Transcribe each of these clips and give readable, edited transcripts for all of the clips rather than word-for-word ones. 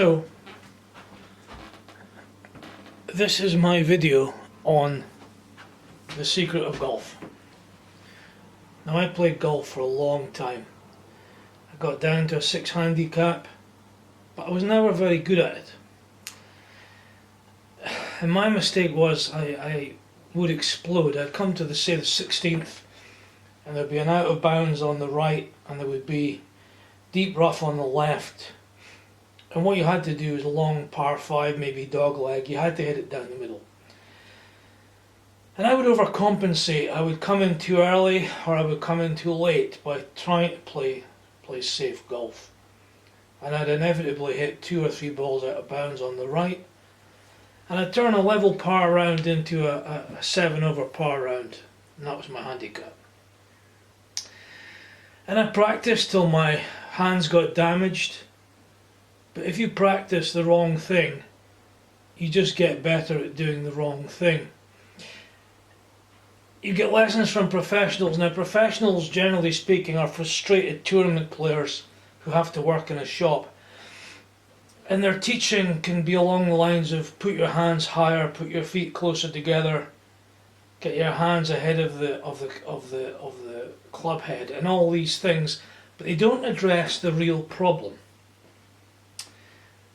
So, this is my video on the secret of golf. Now, I played golf for a long time. I got down to a 6 handicap, but I was never very good at it. And my mistake was I would explode. I'd come to the 16th, and there'd be an out of bounds on the right, and there would be deep rough on the left. And what you had to do is a long par 5, maybe dog leg. You had to hit it down the middle. And I would overcompensate. I would come in too early or I would come in too late by trying to play safe golf. And I'd inevitably hit 2 or 3 balls out of bounds on the right. And I'd turn a level par round into a 7 over par round. And that was my handicap. And I practiced till my hands got damaged. But if you practice the wrong thing, you just get better at doing the wrong thing. You get lessons from professionals. Now, professionals, generally speaking, are frustrated tournament players who have to work in a shop. And their teaching can be along the lines of put your hands higher, put your feet closer together, get your hands ahead of the club head, and all these things. But they don't address the real problem.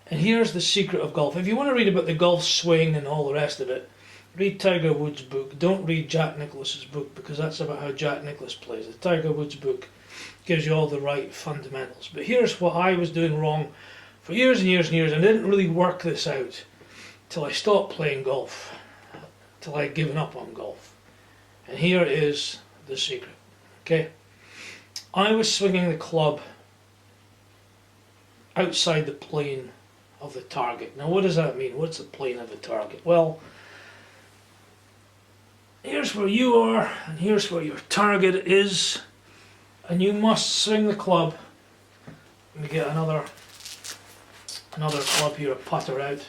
And here's the secret of golf. If you want to read about the golf swing and all the rest of it, read Tiger Woods' book. Don't read Jack Nicklaus's book, because that's about how Jack Nicklaus plays. The Tiger Woods book gives you all the right fundamentals. But here's what I was doing wrong for years and years and years. I didn't really work this out till I stopped playing golf, till I'd given up on golf. And here is the secret. Okay, I was swinging the club outside the plane of the target. Now, what does that mean? What's the plane of the target? Well, here's where you are, and here's where your target is, and you must swing the club. Let me get another club here, a putter out.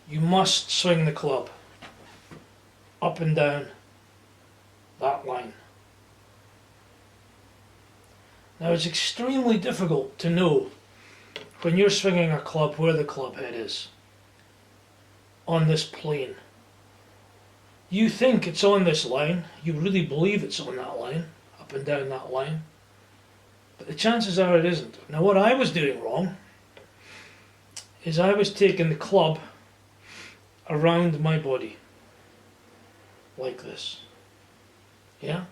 You must swing the club up and down that line. Now, it's extremely difficult to know when you're swinging a club where the club head is on this plane. You think it's on this line, you really believe it's on that line, up and down that line, but the chances are it isn't. Now, what I was doing wrong is I was taking the club around my body like this. Yeah?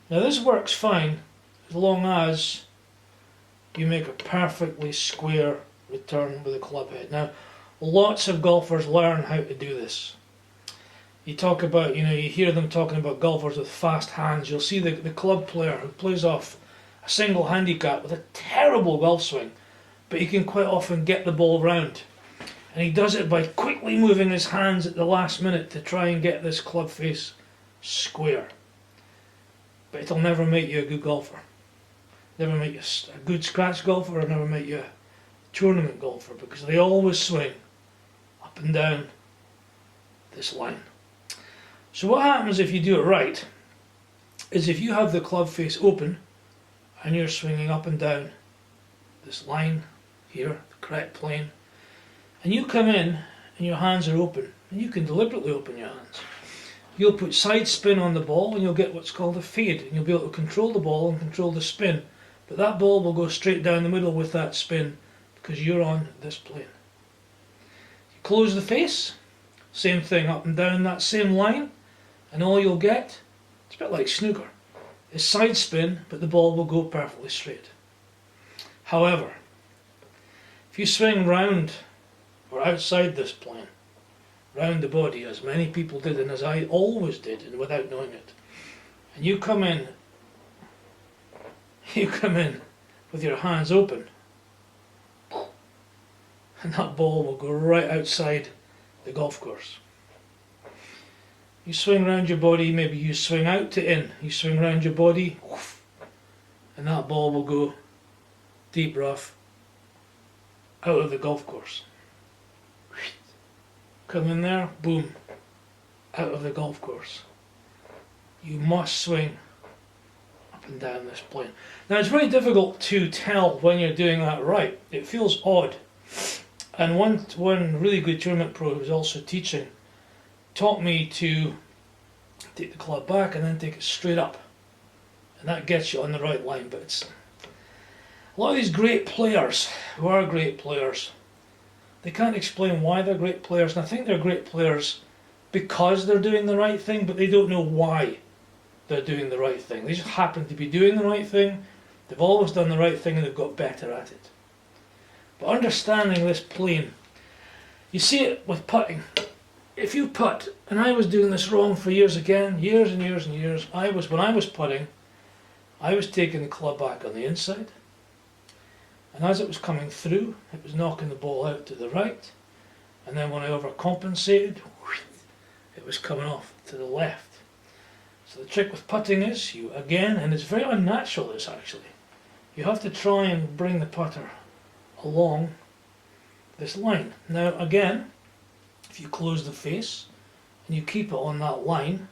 Now, this works fine as long as you make a perfectly square return with the club head. Now, lots of golfers learn how to do this. You talk about, you hear them talking about golfers with fast hands. You'll see the club player who plays off a single handicap with a terrible golf swing, but he can quite often get the ball round. And he does it by quickly moving his hands at the last minute to try and get this club face square. But it'll never make you a good golfer. Never make you a good scratch golfer, or never make you a tournament golfer, because they always swing up and down this line. So what happens if you do it right is if you have the club face open and you're swinging up and down this line here, the correct plane, and you come in and your hands are open, and you can deliberately open your hands. You'll put side spin on the ball and you'll get what's called a fade, and you'll be able to control the ball and control the spin. But that ball will go straight down the middle with that spin because you're on this plane. You close the face, same thing, up and down that same line, and all you'll get, it's a bit like snooker, is side spin, but the ball will go perfectly straight. However, if you swing round or outside this plane, round the body, as many people did and as I always did, and without knowing it, and you come in with your hands open, and that ball will go right outside the golf course. You swing around your body, maybe you swing out to in, you swing around your body, and that ball will go deep rough out of the golf course. Come in there, boom, out of the golf course. You must swing up and down this plane. Now, it's very difficult to tell when you're doing that right. It feels odd And one really good tournament pro who was also teaching taught me to take the club back and then take it straight up. And that gets you on the right line. But it's a lot of these great players who are great players, they can't explain why they're great players. And I think they're great players because they're doing the right thing, but they don't know why they're doing the right thing. They just happen to be doing the right thing. They've always done the right thing and they've got better at it. But understanding this plane, you see it with putting. If you putt, and I was doing this wrong for years again, years and years and years, when I was putting, I was taking the club back on the inside, and as it was coming through, it was knocking the ball out to the right, and then when I overcompensated, it was coming off to the left. So the trick with putting is, you again, and it's very unnatural this actually, you have to try and bring the putter along this line. Now again, if you close the face and you keep it on that line,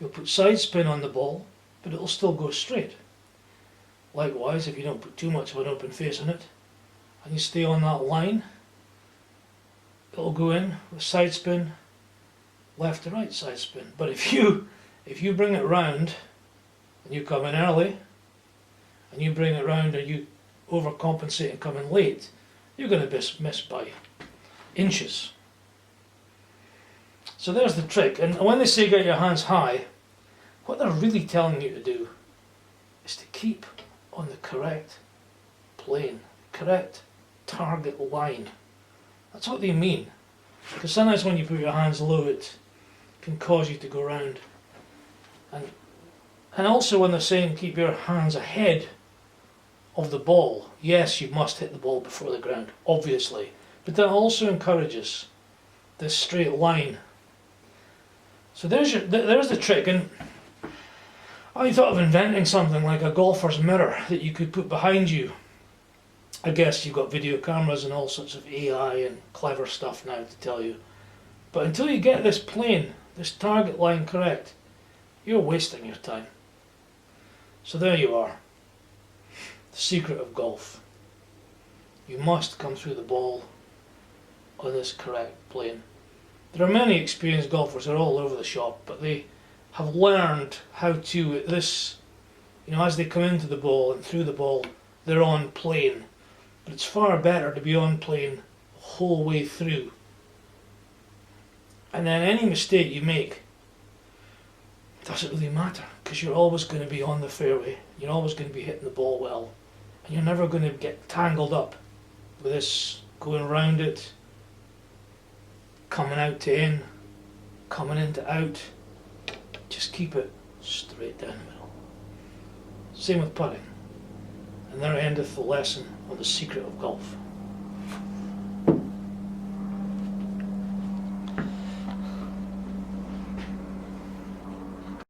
you'll put side spin on the ball, but it'll still go straight. Likewise, if you don't put too much of an open face on it and you stay on that line, it'll go in with side spin, left to right side spin. But if you bring it round and you come in early and you bring it round and you overcompensate and come in late, you're going to miss by inches. So there's the trick. And when they say get your hands high, what they're really telling you to do is to keep on the correct plane, correct target line. That's what they mean. Because sometimes when you put your hands low, it can cause you to go round. And also when they're saying keep your hands ahead of the ball, yes, you must hit the ball before the ground, obviously. But that also encourages this straight line. So there's the trick. And I thought of inventing something like a golfer's mirror that you could put behind you. I guess you've got video cameras and all sorts of AI and clever stuff now to tell you. But until you get this plane, this target line correct, you're wasting your time. So there you are. The secret of golf. You must come through the ball on this correct plane. There are many experienced golfers, they're all over the shop, but they have learned how to, as they come into the ball and through the ball, they're on plane. But it's far better to be on plane the whole way through. And then any mistake you make doesn't really matter, because you're always going to be on the fairway, you're always going to be hitting the ball well, and you're never going to get tangled up with this going around it, coming out to in, coming in to out. Just keep it straight down the middle. Same with putting. And there endeth the lesson on the secret of golf.